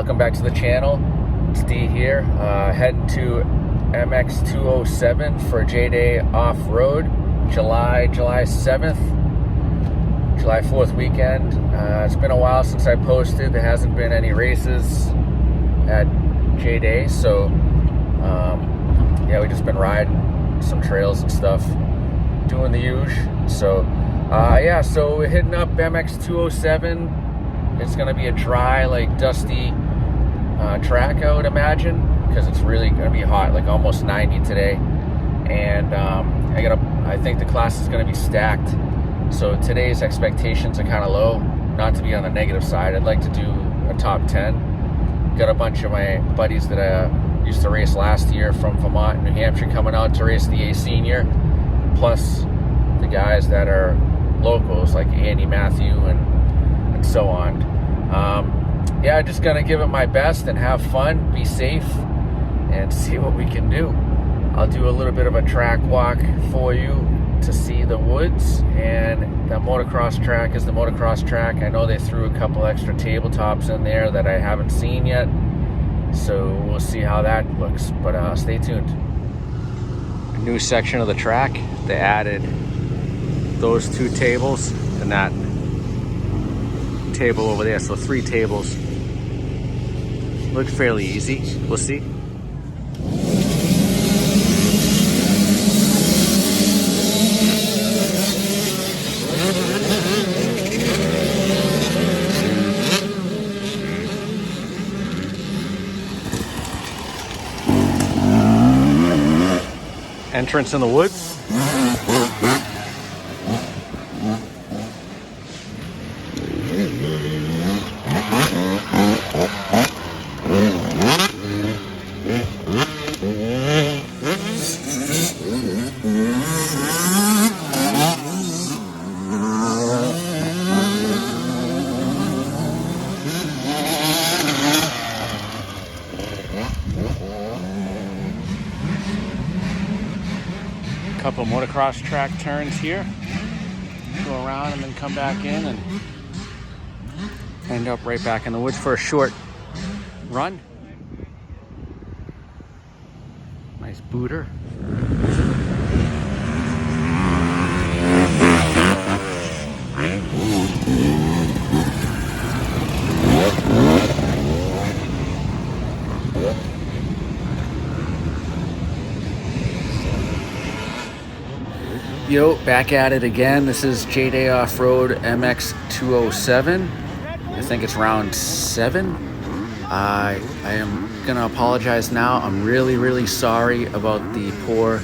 welcome back to the channel. It's D here, heading to MX207 for JDay off-road, July 7th, July 4th weekend. It's been a while since I posted. There hasn't been any races at JDay, so yeah, we've just been riding some trails and stuff, doing the usual. So yeah, so we're hitting up MX207. It's gonna be a dry, like dusty track, I would imagine, because it's really gonna be hot, like almost 90 today. And I think the class is gonna be stacked. So today's expectations are kind of low, not to be on the negative side. I'd like to do a top 10. Got a bunch of my buddies that I used to race last year from Vermont and New Hampshire coming out to race the A Senior, plus the guys that are locals like Andy, Matthew, and so on. Yeah, just gonna give it my best and have fun, be safe, and see what we can do. I'll do a little bit of a track walk for you to see the woods, and the motocross track is the motocross track. I know they threw a couple extra tabletops in there that I haven't seen yet, so we'll see how that looks, but stay tuned. A new section of the track, they added those two tables and that table over there, so 3 tables. Looks fairly easy, we'll see. Entrance in the woods. Couple motocross track turns here, go around and then come back in and end up right back in the woods for a short run. Nice booter. Yo, back at it again. This is JDay Off-Road MX207. I think it's round 7. I am gonna apologize now. I'm really sorry about the poor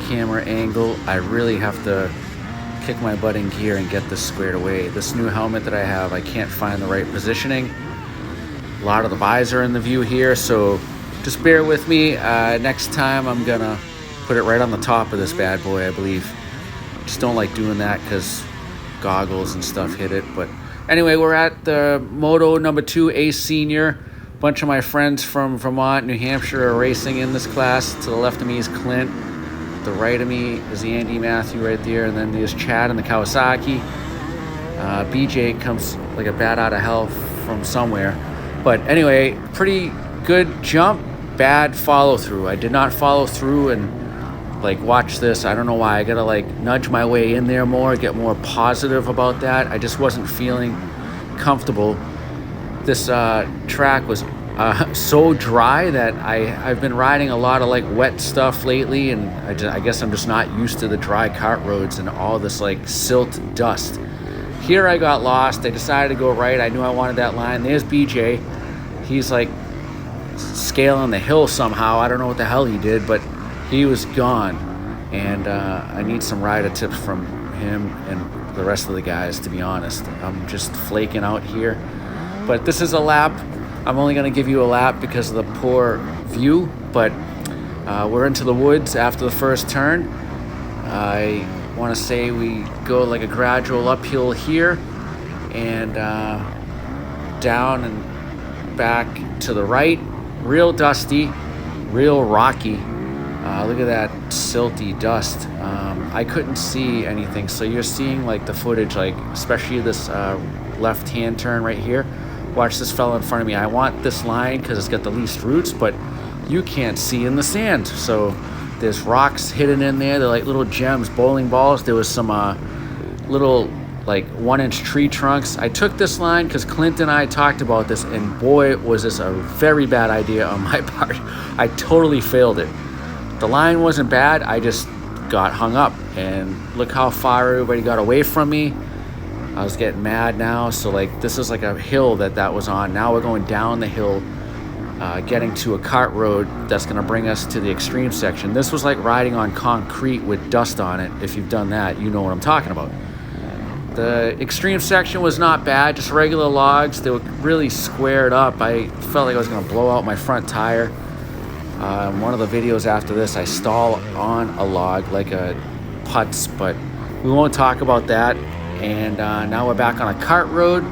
camera angle. I really have to kick my butt in gear and get this squared away. This new helmet that I have, I can't find the right positioning. A lot of the visor in the view here, so just bear with me. Next time I'm gonna put it right on the top of this bad boy, I believe. Just don't like doing that because goggles and stuff hit it. But anyway, we're at the Moto number 2 A Senior. A bunch of my friends from Vermont, New Hampshire are racing in this class. To the left of me is Clint. To the right of me is the Andy, Matthew right there. And then there's Chad and the Kawasaki. BJ comes like a bat out of hell from somewhere. But anyway, pretty good jump, bad follow through. I did not follow through and like watch this. I don't know why. I gotta like nudge my way in there more, get more positive about that. I just wasn't feeling comfortable. This track was so dry that I've been riding a lot of like wet stuff lately, and I guess I'm just not used to the dry cart roads and all this like silt dust. Here I got lost. I decided to go right. I knew I wanted that line. There's BJ. He's like scaling the hill somehow. I don't know what the hell he did, but he was gone, and I need some rider tips from him and the rest of the guys, to be honest. I'm just flaking out here, but this is a lap. I'm only going to give you a lap because of the poor view, but we're into the woods after the first turn. I want to say we go like a gradual uphill here, and down and back to the right. Real dusty, real rocky. Look at that silty dust. I couldn't see anything, so you're seeing like the footage, like especially this left-hand turn right here. Watch this fella in front of me. I want this line because it's got the least roots, but you can't see in the sand. So there's rocks hidden in there. They're like little gems, bowling balls. There was some little like 1-inch tree trunks. I took this line because Clint and I talked about this, and boy, was this a very bad idea on my part. I totally failed it. The line wasn't bad. I just got hung up, and look how far everybody got away from me. I was getting mad now. So like this is like a hill that was on. Now we're going down the hill, getting to a cart road that's going to bring us to the extreme section. This was like riding on concrete with dust on it. If you've done that, you know what I'm talking about. The extreme section was not bad, just regular logs. They were really squared up. I felt like I was going to blow out my front tire. One of the videos after this, I stall on a log like a putz, but we won't talk about that. And now we're back on a cart road.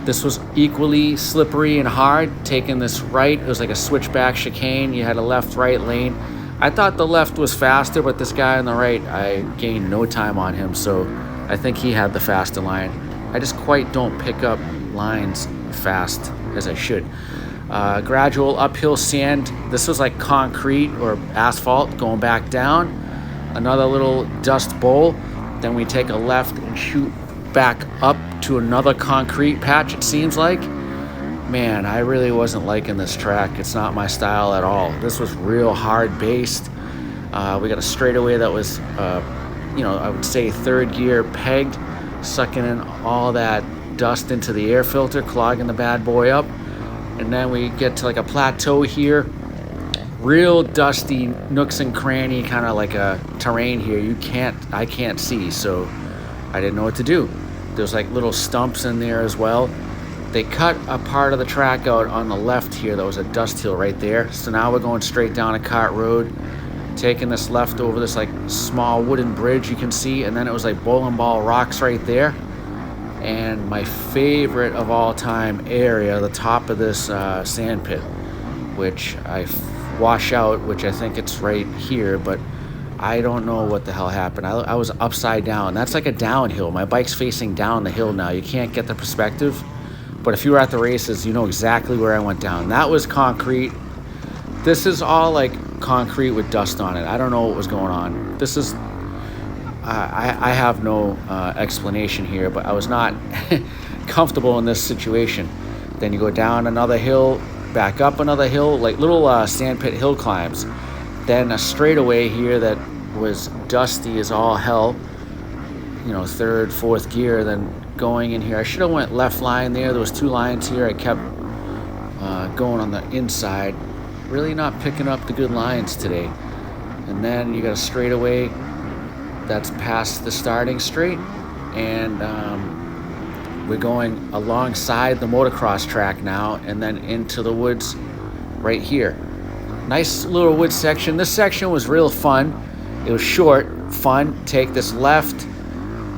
This was equally slippery and hard. Taking this right, it was like a switchback chicane. You had a left-right lane. I thought the left was faster, but this guy on the right, I gained no time on him, so I think he had the faster line. I just quite don't pick up lines fast as I should. Gradual uphill sand. This was like concrete or asphalt going back down. Another little dust bowl. Then we take a left and shoot back up to another concrete patch, it seems like. Man, I really wasn't liking this track. It's not my style at all. This was real hard based. We got a straightaway that was I would say third gear pegged, sucking in all that dust into the air filter, clogging the bad boy up. And then we get to like a plateau here, real dusty nooks and cranny, kind of like a terrain here. I can't see, so I didn't know what to do. There's like little stumps in there as well. They cut a part of the track out on the left here. That was a dust hill right there. So now we're going straight down a cart road, taking this left over this like small wooden bridge you can see, and then it was like bowling ball rocks right there. And my favorite of all time area, the top of this sand pit, which I wash out, which I think it's right here, but I don't know what the hell happened. I was upside down. That's like a downhill. My bike's facing down the hill now. You can't get the perspective, but if you were at the races, you know exactly where I went down. That was concrete. This is all like concrete with dust on it. I don't know what was going on. This is I have no explanation here, but I was not comfortable in this situation. Then you go down another hill, back up another hill, like little sandpit hill climbs. Then a straightaway here that was dusty as all hell, third, fourth gear. Then going in here, I should have went left line there. There was two lines here. I kept going on the inside, really not picking up the good lines today. And then you got a straightaway that's past the starting straight, and we're going alongside the motocross track now, and then into the woods right here. Nice little wood section. This section was real fun. It was short, fun. Take this left,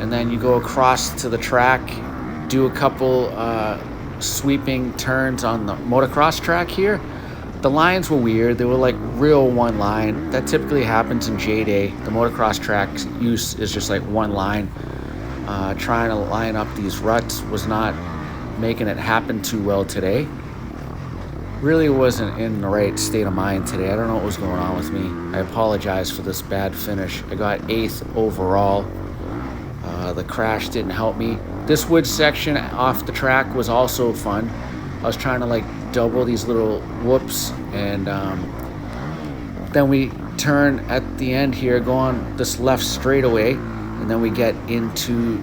and then you go across to the track, do a couple sweeping turns on the motocross track here. The lines were weird. They were like real one line. That typically happens in JDay. The motocross track's use is just like one line. Trying to line up these ruts was not making it happen too well today. Really wasn't in the right state of mind today. I don't know what was going on with me. I apologize for this bad finish. I got 8th overall. The crash didn't help me. This wood section off the track was also fun. I was trying to like double these little whoops, and then we turn at the end here, go on this left straightaway, and then we get into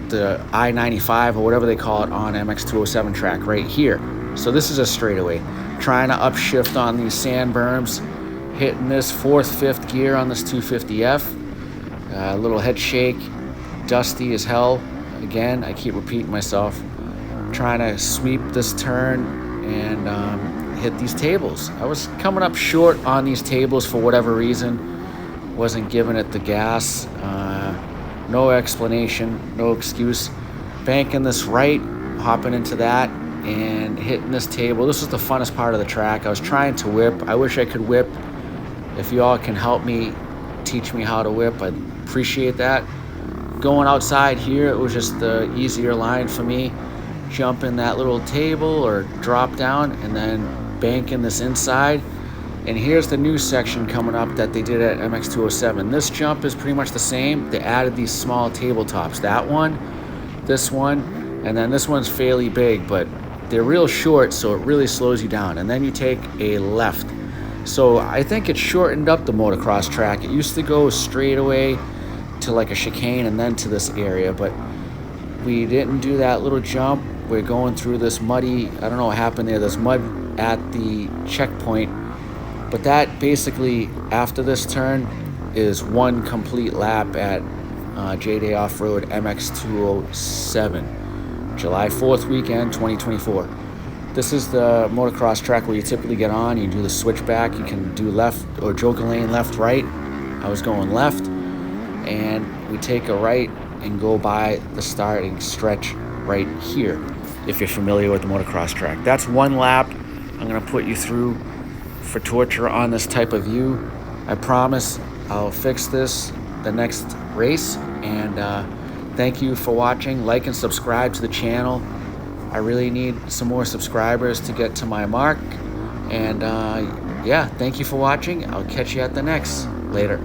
the I-95 or whatever they call it on MX207 track right here. So this is a straightaway. Trying to upshift on these sand berms, hitting this 4th, 5th gear on this 250F. A little head shake, dusty as hell. Again, I keep repeating myself. Trying to sweep this turn and hit these tables. I was coming up short on these tables for whatever reason. Wasn't giving it the gas. No explanation, no excuse. Banking this right, hopping into that, and hitting this table. This was the funnest part of the track. I was trying to whip. I wish I could whip. If you all can help me, teach me how to whip, I'd appreciate that. Going outside here, it was just the easier line for me. jumping that little table or drop down and then banking this inside. And here's the new section coming up that they did at MX207. This jump is pretty much the same. They added these small tabletops. That one, this one, and then this one's fairly big, but they're real short, so it really slows you down. And then you take a left. So I think it shortened up the motocross track. It used to go straight away to like a chicane and then to this area, but we didn't do that little jump. We're going through this muddy, I don't know what happened there, this mud at the checkpoint. But that basically, after this turn, is one complete lap at JDay Off-Road MX207, July 4th weekend, 2024. This is the motocross track where you typically get on, you do the switchback, you can do left or joker lane, left, right. I was going left, and we take a right and go by the starting stretch right here, if you're familiar with the motocross track. That's one lap. I'm gonna put you through for torture on this type of view. I promise I'll fix this the next race, and thank you for watching. Like and subscribe to the channel. I really need some more subscribers to get to my mark, and yeah, thank you for watching. I'll catch you at the next. Later.